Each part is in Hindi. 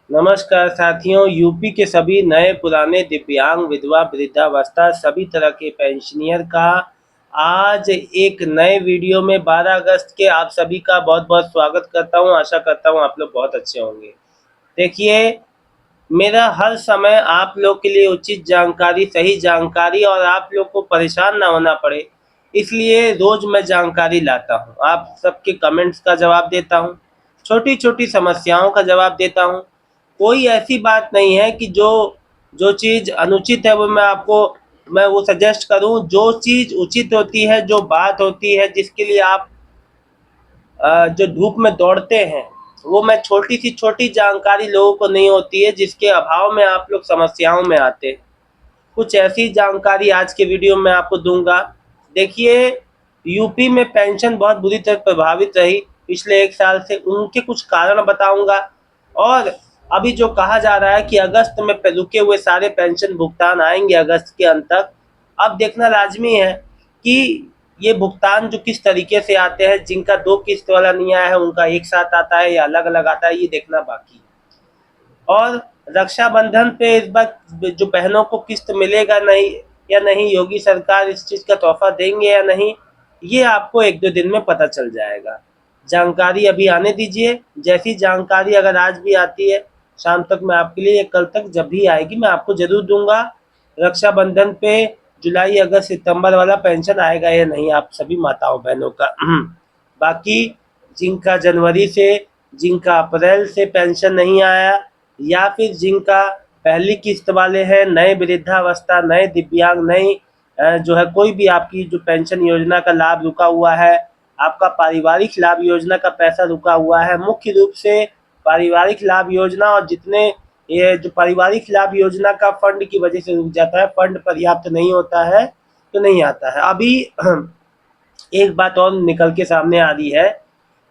नमस्कार साथियों, यूपी के सभी नए पुराने दिव्यांग, विधवा, वृद्धावस्था सभी तरह के पेंशनियर का आज एक नए वीडियो में 12 अगस्त के आप सभी का बहुत-बहुत स्वागत करता हूं। आशा करता हूं आप लोग बहुत अच्छे होंगे। देखिए, मेरा हर समय आप लोग के लिए उचित जानकारी, सही जानकारी और आप लोग को परेशान ना होना पड़े, इसलिए रोज़ मैं जानकारी लाता हूँ। आप सबके कमेंट्स का जवाब देता हूँ, छोटी-छोटी समस्याओं का जवाब देता हूँ। कोई ऐसी बात नहीं है कि जो जो चीज़ अनुचित है मैं वो सजेस्ट करूँ। जो चीज़ उचित होती है, जो बात होती है, जिसके लिए आप जो धूप में दौड़ते हैं, वो मैं छोटी जानकारी लोगों को नहीं होती है, जिसके अभाव में आप लोग समस्याओं में आते हैं। कुछ ऐसी जानकारी आज के वीडियो में आपको दूंगा। देखिए, यूपी में पेंशन बहुत बुरी तरह प्रभावित रही पिछले 1 साल से, उनके कुछ कारण बताऊंगा। और अभी जो कहा जा रहा है कि अगस्त में रुके हुए सारे पेंशन भुगतान आएंगे अगस्त के अंत तक, अब देखना लाजमी है कि ये भुगतान जो किस तरीके से आते हैं। जिनका 2 किस्त वाला नहीं आया है, उनका एक साथ आता है या अलग-अलग आता है, ये देखना बाकी है। और रक्षाबंधन पे इस बार जो बहनों को किस्त मिलेगा नहीं या नहीं, योगी सरकार इस चीज़ का तोहफा देंगे या नहीं, ये आपको 1-2 दिन में पता चल जाएगा। जानकारी अभी आने दीजिए। जैसी जानकारी अगर आज भी आती है शाम तक मैं आपके लिए, कल तक जब भी आएगी मैं आपको ज़रूर दूंगा। रक्षाबंधन पे जुलाई, अगस्त, सितंबर वाला पेंशन आएगा या नहीं आप सभी माताओं बहनों का। बाकी जिनका जनवरी से, जिनका अप्रैल से पेंशन नहीं आया, या फिर जिनका पहली किस्त वाले हैं, नए वृद्धावस्था, नए दिव्यांग, नई जो है कोई भी आपकी जो पेंशन योजना का लाभ रुका हुआ है, आपका पारिवारिक लाभ योजना का पैसा रुका हुआ है। मुख्य रूप से पारिवारिक लाभ योजना, और जितने ये जो पारिवारिक लाभ योजना का फंड की वजह से रुक जाता है, फंड पर्याप्त नहीं होता है तो नहीं आता है। अभी एक बात और निकल के सामने आ रही है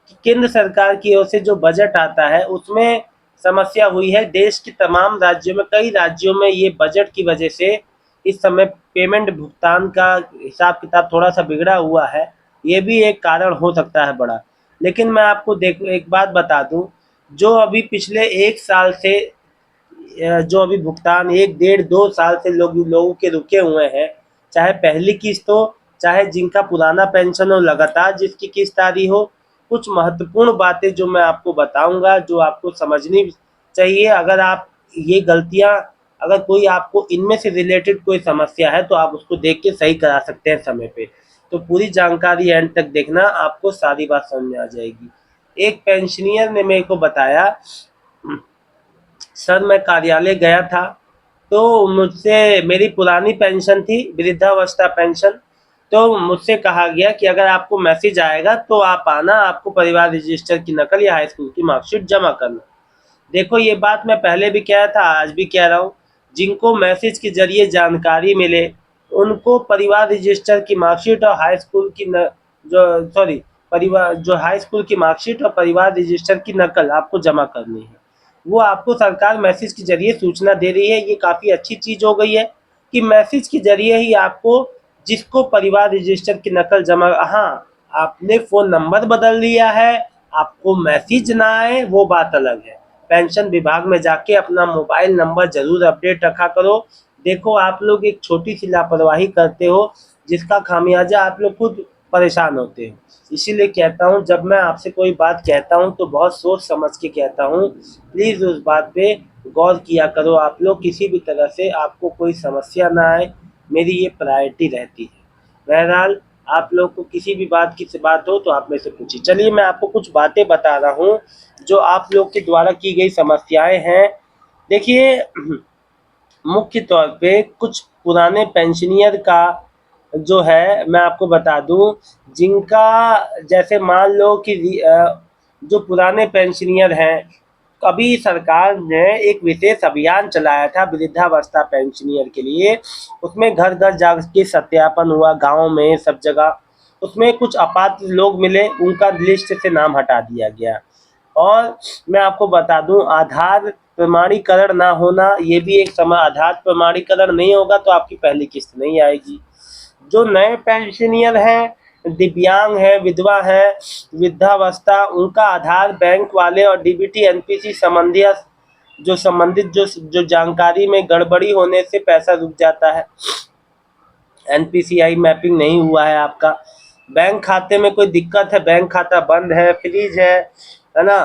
कि केंद्र सरकार की ओर से जो बजट आता है उसमें समस्या हुई है। देश के तमाम राज्यों में, कई राज्यों में ये बजट की वजह से इस समय पेमेंट भुगतान का हिसाब किताब थोड़ा सा बिगड़ा हुआ है। ये भी एक कारण हो सकता है बड़ा। लेकिन मैं आपको एक बात बता दूं, जो अभी पिछले 1 साल से जो अभी भुगतान 1 डेढ़ 2 साल से लोगों के रुके हुए हैं, चाहे पहली किस्त हो, चाहे जिनका पुराना पेंशन हो, लगातार जिसकी किस्त आ रही हो, कुछ महत्वपूर्ण बातें जो मैं आपको बताऊंगा, जो आपको समझनी चाहिए। अगर आप ये गलतियां, अगर कोई आपको इनमें से रिलेटेड कोई समस्या है तो आप उसको देख के सही करा सकते हैं समय पे। तो पूरी जानकारी एंड तक देखना, आपको सारी बात समझ में आ जाएगी। एक पेंशनियर ने मेरे को बताया, सर मैं कार्यालय गया था तो मुझसे, मेरी पुरानी पेंशन थी, वृद्धावस्था पेंशन, तो मुझसे कहा गया कि अगर आपको मैसेज आएगा तो आप आना, आपको परिवार रजिस्टर की नकल या हाई स्कूल की मार्कशीट जमा करना। देखो, ये बात मैं पहले भी कह था, आज भी कह रहा हूँ। जिनको मैसेज के जरिए जानकारी मिले उनको परिवार रजिस्टर की मार्कशीट और हाई स्कूल की न, जो सॉरी परिवार जो हाई स्कूल की मार्कशीट और परिवार रजिस्टर की नकल आपको जमा करनी है। वो आपको सरकार मैसेज के जरिए सूचना दे रही है। ये काफ़ी अच्छी चीज़ हो गई है कि मैसेज के जरिए ही आपको, जिसको परिवार रजिस्टर की नकल जमा, हाँ आपने फ़ोन नंबर बदल लिया है, आपको मैसेज ना आए वो बात अलग है। पेंशन विभाग में जाके अपना मोबाइल नंबर ज़रूर अपडेट रखा करो। देखो, आप लोग एक छोटी सी लापरवाही करते हो जिसका खामियाजा आप लोग खुद परेशान होते हो। इसीलिए कहता हूँ, जब मैं आपसे कोई बात कहता हूँ तो बहुत सोच समझ के कहता हूँ। प्लीज़ उस बात पे गौर किया करो आप लोग, किसी भी तरह से आपको कोई समस्या ना आए, मेरी ये प्रायोरिटी रहती है। बहरहाल, आप लोग को किसी भी बात की बात हो तो आप मेरे से पूछिए। चलिए, मैं आपको कुछ बातें बता रहा हूँ जो आप लोग के द्वारा की गई समस्याएं हैं। देखिए, मुख्य तौर पे कुछ पुराने पेंशनियर का जो है मैं आपको बता दूं, जिनका, जैसे मान लो कि जो पुराने पेंशनियर हैं, अभी सरकार ने एक विशेष अभियान चलाया था वृद्धावस्था पेंशनियर के लिए। उसमें घर घर जाके सत्यापन हुआ, गांव में सब जगह। उसमें कुछ अपात्र लोग मिले, उनका लिस्ट से नाम हटा दिया गया। और मैं आपको बता दूं, आधार प्रमाणीकरण ना होना ये भी एक समय, आधार प्रमाणीकरण नहीं होगा तो आपकी पहली किस्त नहीं आएगी। जो नए पेंशनियर हैं, दिव्यांग हैं, विधवा हैं, वृद्धावस्था, उनका आधार बैंक वाले और डीबीटी एनपीसी संबंधी जो संबंधित जो जानकारी में गड़बड़ी होने से पैसा रुक जाता है। एनपीसीआई मैपिंग नहीं हुआ है आपका, बैंक खाते में कोई दिक्कत है, बैंक खाता बंद है, फ्रीज है ना,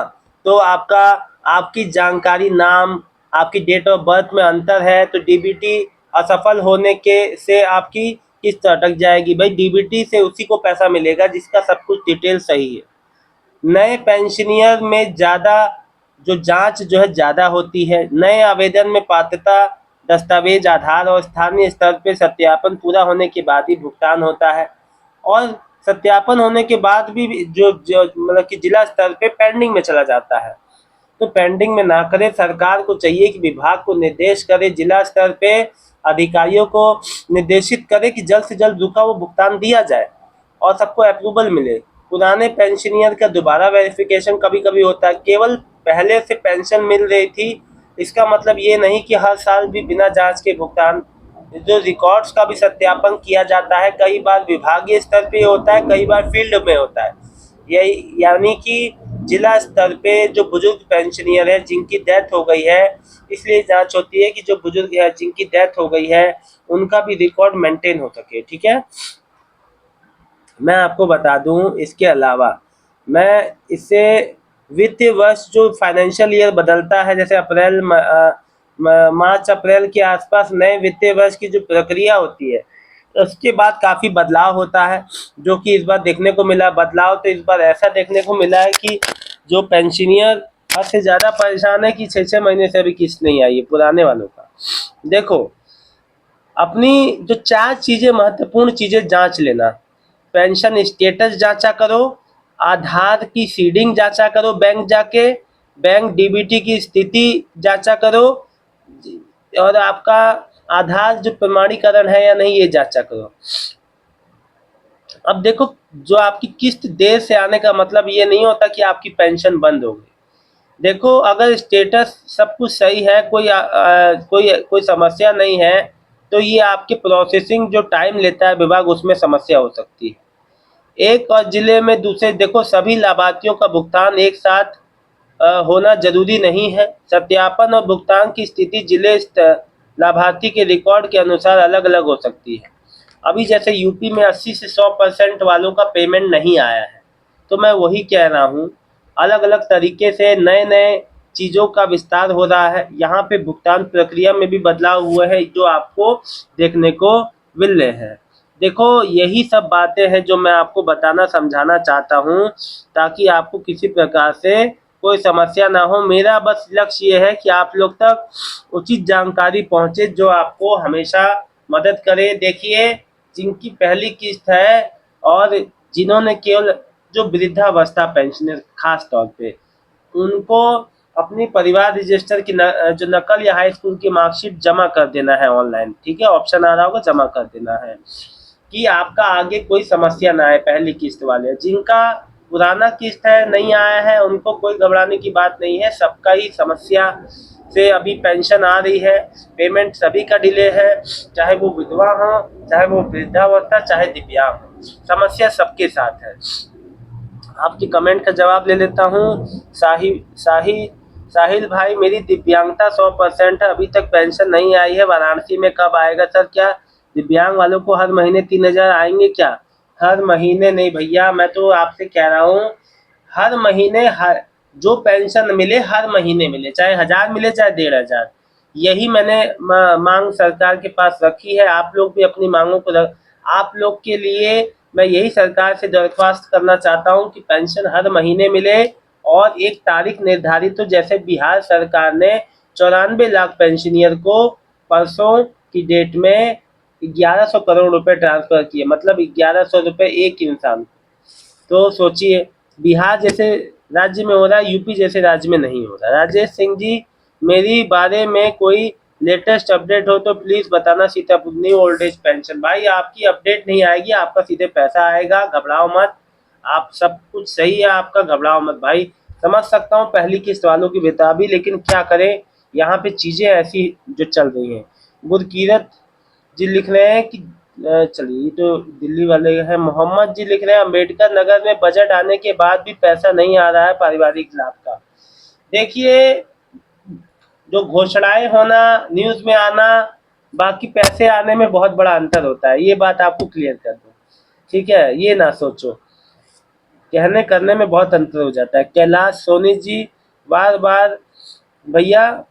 तो आपका आपकी जानकारी, नाम, आपकी डेट ऑफ बर्थ में अंतर है, तो डीबीटी असफल होने के से आपकी किस्त अटक जाएगी। भाई डीबीटी से उसी को पैसा मिलेगा जिसका सब कुछ डिटेल सही है। नए पेंशनियर में ज़्यादा जो जांच जो है ज़्यादा होती है। नए आवेदन में पात्रता दस्तावेज, आधार और स्थानीय स्तर पे सत्यापन पूरा होने के बाद ही भुगतान होता है, और सत्यापन होने के बाद भी जो जो मतलब कि जिला स्तर पे पेंडिंग में चला जाता है। तो पेंडिंग में ना करे, सरकार को चाहिए कि विभाग को निर्देश करे, जिला स्तर पे अधिकारियों को निर्देशित करे कि जल्द से जल्द रुका हुआ भुगतान दिया जाए और सबको अप्रूवल मिले। पुराने पेंशनियर का दोबारा वेरिफिकेशन कभी कभी होता है। केवल पहले से पेंशन मिल रही थी इसका मतलब ये नहीं कि हर साल भी बिना जांच के भुगतान। जो रिकॉर्ड्स का भी सत्यापन किया जाता है, कई बार विभागीय स्तर पे होता है, कई बार फील्ड में होता है। यही यानी कि जिला स्तर पे जो बुजुर्ग पेंशनियर है जिनकी डेथ हो गई है, इसलिए जांच होती है कि जो बुजुर्ग है जिनकी डेथ हो गई है उनका भी रिकॉर्ड मेंटेन हो सके। ठीक है, मैं आपको बता दूं इसके अलावा मैं इससे वित्तीय वर्ष जो फाइनेंशियल ईयर बदलता है, जैसे अप्रैल मार्च अप्रैल के आसपास नए वित्तीय वर्ष की जो प्रक्रिया होती है उसके बाद काफ़ी बदलाव होता है, जो कि इस बार देखने को मिला। बदलाव तो इस बार ऐसा देखने को मिला है कि जो पेंशनियर हद से ज़्यादा परेशान है कि 6-6 महीने से अभी किस्त नहीं आई है पुराने वालों का। देखो, अपनी जो 4 चीज़ें महत्वपूर्ण चीज़ें जांच लेना, पेंशन स्टेटस जांचा करो, आधार की सीडिंग जांचा करो बैंक जाके, बैंक डीबीटी की स्थिति जांचा करो, और आपका आधार जो प्रमाणीकरण है या नहीं ये जांचा करो। अब देखो, जो आपकी किस्त देर से आने का मतलब ये नहीं होता कि आपकी पेंशन बंद हो गई। देखो, अगर स्टेटस सब कुछ सही है, कोई समस्या नहीं है, तो ये आपके प्रोसेसिंग जो टाइम लेता है विभाग उसमें समस्या हो सकती है। एक और जिले में दूसरे, देखो सभी लाभार्थियों का भुगतान एक साथ होना जरूरी नहीं है। सत्यापन और भुगतान की स्थिति जिले लाभार्थी के रिकॉर्ड के अनुसार अलग अलग हो सकती है। अभी जैसे यूपी में 80 से 100% वालों का पेमेंट नहीं आया है, तो मैं वही कह रहा हूँ, अलग अलग तरीके से नए नए चीज़ों का विस्तार हो रहा है। यहाँ पे भुगतान प्रक्रिया में भी बदलाव हुए हैं जो आपको देखने को मिल रहे हैं। देखो, यही सब बातें हैं जो मैं आपको बताना समझाना चाहता हूँ, ताकि आपको किसी प्रकार से कोई समस्या ना हो। मेरा बस लक्ष्य ये है कि आप लोग तक उचित जानकारी पहुँचे जो आपको हमेशा मदद करे। देखिए, जिनकी पहली किस्त है और जिन्होंने केवल जो वृद्धावस्था पेंशनर खास तौर पे, उनको अपनी परिवार रजिस्टर की जो नकल या हाई स्कूल की मार्कशीट जमा कर देना है ऑनलाइन। ठीक है, ऑप्शन आ रहा होगा, जमा कर देना है कि आपका आगे कोई समस्या ना आए। पहली किस्त वाले, जिनका पुराना किस्त है नहीं आया है, उनको कोई घबराने की बात नहीं है। सबका ही समस्या से अभी पेंशन आ रही है, पेमेंट सभी का डिले है, चाहे वो विधवा हो, चाहे वो वृद्धावस्था, चाहे दिव्यांग हो, समस्या सबके साथ है। आपकी कमेंट का जवाब ले लेता हूँ। साहिल भाई, मेरी दिव्यांगता 100% है, अभी तक पेंशन नहीं आई है, वाराणसी में कब आएगा सर? क्या दिव्यांग वालों को हर महीने 3,000 आएंगे क्या? हर महीने नहीं भैया, मैं तो आपसे कह रहा हूँ हर महीने, हर जो पेंशन मिले हर महीने मिले, चाहे 1,000 मिले चाहे 1,500। यही मैंने मांग सरकार के पास रखी है। आप लोग भी अपनी मांगों को आप लोग के लिए मैं यही सरकार से दरख्वास्त करना चाहता हूं कि पेंशन हर महीने मिले, और एक तारीख निर्धारित हो। जैसे बिहार सरकार ने 94 लाख पेंशनियर को परसों की डेट में 1,100 करोड़ रुपए ट्रांसफर किए, मतलब 1,100 रुपए एक इंसान। तो सोचिए, बिहार जैसे राज्य में हो रहा है, यूपी जैसे राज्य में नहीं हो रहा। राजेश सिंह जी, मेरी बारे में कोई लेटेस्ट अपडेट हो तो प्लीज़ बताना। सीतापुर ओल्ड एज पेंशन, भाई आपकी अपडेट नहीं आएगी, आपका सीधे पैसा आएगा, घबराओ मत। आप सब कुछ सही है आपका, घबराओ मत भाई। समझ सकता हूँ पहली किस्त वालों की बेताबी, लेकिन क्या करें, यहाँ पे चीज़ें ऐसी जो चल रही हैं। गुरकीरत जी लिख रहे हैं कि चलिए, तो दिल्ली वाले हैं। मोहम्मद जी लिख रहे हैं, अम्बेडकर नगर में बजट आने के बाद भी पैसा नहीं आ रहा है पारिवारिक लाभ का। देखिए, जो घोषणाएं होना, न्यूज़ में आना, बाकी पैसे आने में बहुत बड़ा अंतर होता है। ये बात आपको क्लियर कर दूं, ठीक है? ये ना सोचो, कहने करने में बहुत अंतर हो जाता है। कैलाश सोनी जी बार बार, भैया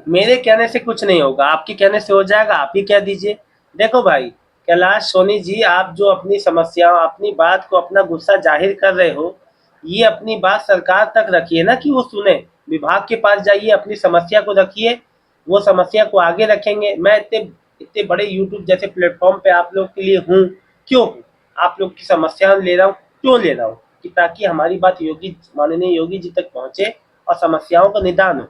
मेरे कहने से कुछ नहीं होगा, आपके कहने से हो जाएगा, आप ही कह दीजिए। देखो भाई कैलाश सोनी जी, आप जो अपनी समस्या, अपनी बात को, अपना गुस्सा जाहिर कर रहे हो, ये अपनी बात सरकार तक रखिए ना, कि वो सुने। विभाग के पास जाइए, अपनी समस्या को रखिए, वो समस्या को आगे रखेंगे। मैं इतने इतने बड़े यूट्यूब जैसे प्लेटफॉर्म पे आप लोग के लिए हूँ, क्यों हूँ? आप लोग की समस्या ले रहा हूँ, क्यों ले रहा हूँ? कि ताकि हमारी बात माननीय योगी जी तक पहुँचे और समस्याओं का निदान हो।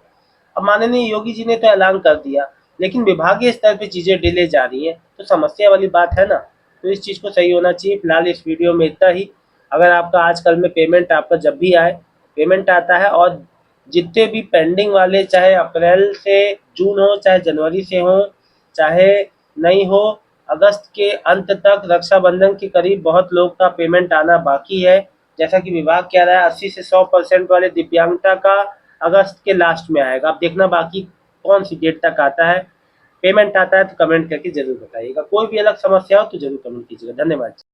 अब माननीय योगी जी ने तो ऐलान कर दिया, लेकिन विभागीय स्तर पे चीज़ें डिले जा रही हैं, तो समस्या वाली बात है ना। तो इस चीज़ को सही होना चाहिए। फिलहाल इस वीडियो में इतना ही। अगर आपका आजकल में पेमेंट, आपका जब भी आए, पेमेंट आता है, और जितने भी पेंडिंग वाले, चाहे अप्रैल से जून हो, चाहे जनवरी से हो, चाहे नहीं हो, अगस्त के अंत तक, रक्षाबंधन के करीब बहुत लोग का पेमेंट आना बाकी है। जैसा कि विभाग कह रहा है 80 से 100% वाले दिव्यांगता का अगस्त के लास्ट में आएगा। अब देखना बाकी कौन सी डेट तक आता है। पेमेंट आता है तो कमेंट करके जरूर बताइएगा। कोई भी अलग समस्या हो तो जरूर कमेंट कीजिएगा। धन्यवाद।